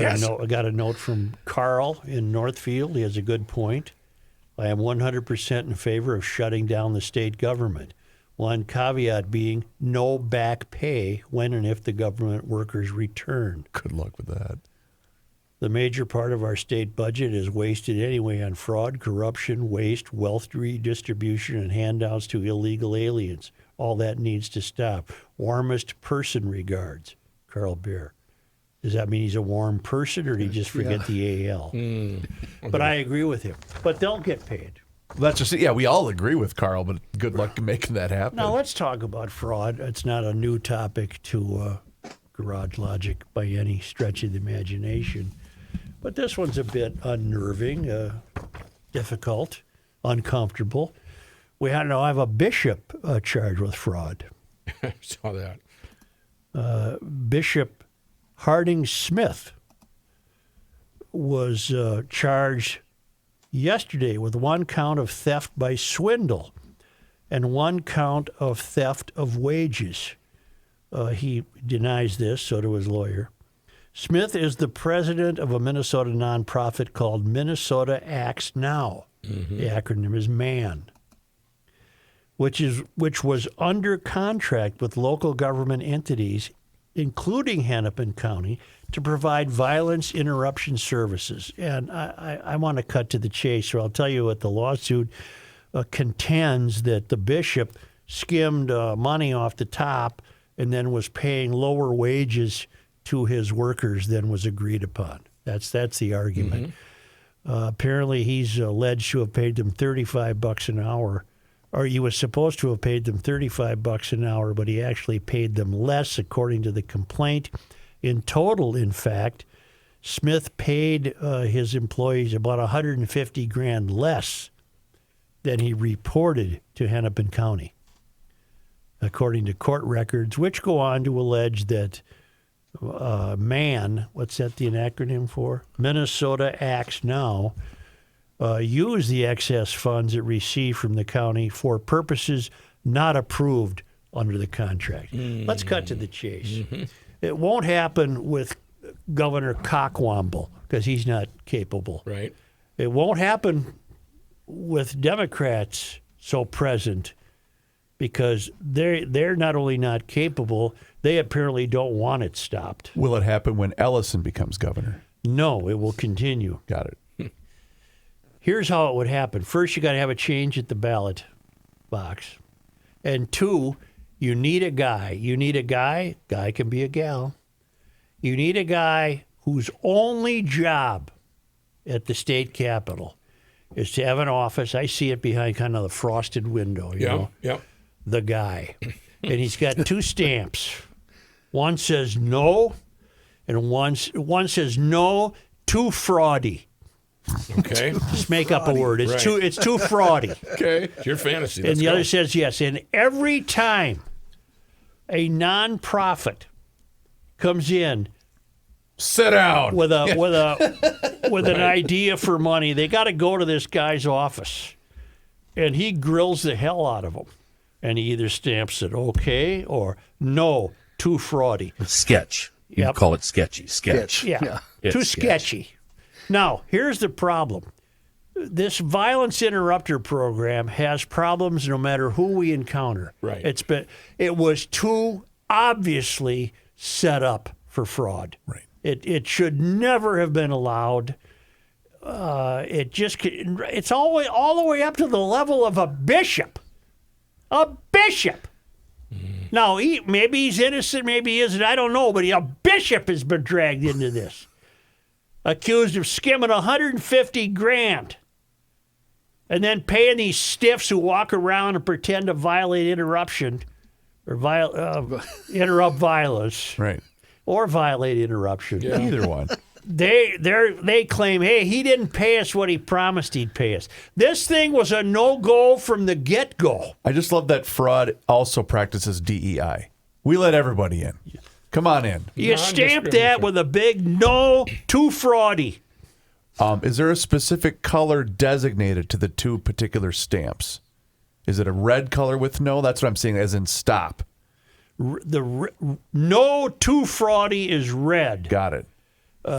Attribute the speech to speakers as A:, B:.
A: I got a note from Carl in Northfield. He has a good point. I am 100% in favor of shutting down the state government. One caveat being no back pay when and if the government workers return.
B: Good luck with that.
A: The major part of our state budget is wasted anyway on fraud, corruption, waste, wealth redistribution, and handouts to illegal aliens. All that needs to stop. Warmest person regards, Carl Bear. Does that mean he's a warm person, or did he just forget the AL? Okay. But I agree with him. But they'll get paid.
B: That's just we all agree with Carl, but good luck making that happen.
A: Now let's talk about fraud. It's not a new topic to Garage Logic by any stretch of the imagination. But this one's a bit unnerving, difficult, uncomfortable. I have a bishop charged with fraud.
C: I saw that.
A: Bishop Harding Smith was charged yesterday with one count of theft by swindle and one count of theft of wages. He denies this, so do his lawyer. Smith is the president of a Minnesota nonprofit called Minnesota Acts Now. The acronym is MAN, which was under contract with local government entities, including Hennepin County, to provide violence interruption services. And I want to cut to the chase, so I'll tell you what the lawsuit contends, that the bishop skimmed money off the top and then was paying lower wages to his workers than was agreed upon. That's the argument. Apparently, he's alleged to have paid them $35 an hour, or he was supposed to have paid them $35 an hour, but he actually paid them less, according to the complaint. In total, in fact, Smith paid his employees about $150,000 less than he reported to Hennepin County, according to court records, which go on to allege that MAN, what's that the acronym for? Minnesota Acts Now, use the excess funds it received from the county for purposes not approved under the contract. Let's cut to the chase. It won't happen with Governor Cockwomble because he's not capable.
C: Right.
A: It won't happen with Democrats so present because they're not only not capable, they apparently don't want it stopped.
B: Will it happen when Ellison becomes governor?
A: No, it will continue.
B: Got it.
A: Here's how it would happen. First, you got to have a change at the ballot box. And two, you need a guy. Guy can be a gal. You need a guy whose only job at the state capitol is to have an office. I see it behind kind of the frosted window, you know?
C: Yeah.
A: The guy. And he's got two stamps. One says no, and one says no, too fraudy.
C: Okay.
A: Just make up a word. It's too fraudy.
C: Okay. It's your fantasy.
A: And the other says yes. And every time a nonprofit comes in,
B: sit down
A: with an idea for money, they got to go to this guy's office, and he grills the hell out of them, and he either stamps it okay or no, too fraudy.
D: Sketch. You call it sketchy. Sketch.
A: Yeah. Too sketchy. Now, here's the problem. This violence interrupter program has problems no matter who we encounter.
C: Right.
A: It was too obviously set up for fraud.
B: Right.
A: It should never have been allowed. It's all the way up to the level of a bishop. A bishop. Now, maybe he's innocent, maybe he isn't, I don't know, but a bishop has been dragged into this. Accused of skimming $150,000 and then paying these stiffs who walk around and pretend to violate interruption or interrupt violence.
B: Right.
A: Or violate interruption.
C: Yeah.
B: Either one.
A: They claim, hey, he didn't pay us what he promised he'd pay us. This thing was a no-go from the get-go.
B: I just love that fraud also practices DEI. We let everybody in. Come on in.
A: You stamp that with a big no, too fraudy.
B: Is there a specific color designated to the two particular stamps? Is it a red color with no? That's what I'm seeing, as in stop.
A: No, too fraudy is red.
B: Got it.